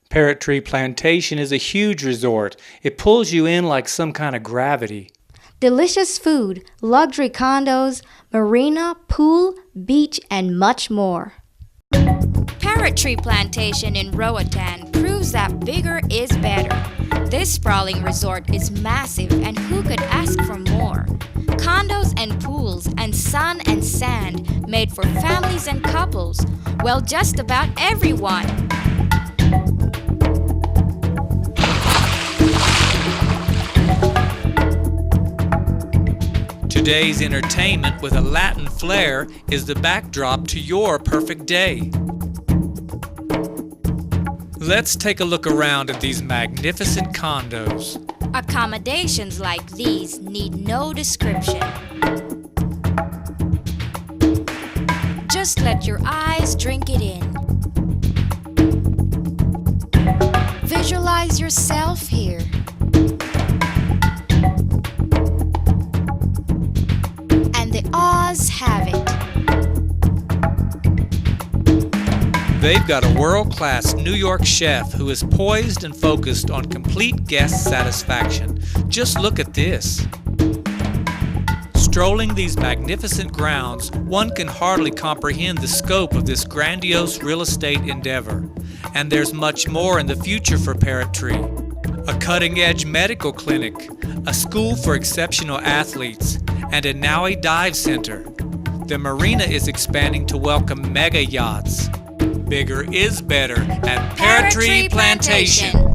Parrot Plantation is a huge resort. It pulls you in like some kind of gravity. Delicious food, luxury condos, marina, pool, beach, and much more. Parrot Plantation in Roseanna proves that bigger is better. This sprawling resort is massive, and who could ask for more? Condos and pools and sun and sand made for families and couples. Well, just about everyone. Today's entertainment with a Latin flair is the backdrop to your perfect day. Let's take a look around at these magnificent condos. Accommodations like these need no description. Just let your eyes drink it in. Visualize yourself here. And the Oz have it. They've got a world-class New York chef who is poised and focused on complete guest satisfaction. Just look at this. Strolling these magnificent grounds, one can hardly comprehend the scope of this grandiose real estate endeavor. And there's much more in the future for Parrot. A cutting-edge medical clinic, a school for exceptional athletes, and a Nowie dive center. The marina is expanding to welcome mega yachts. Bigger is better at Parrot Plantation.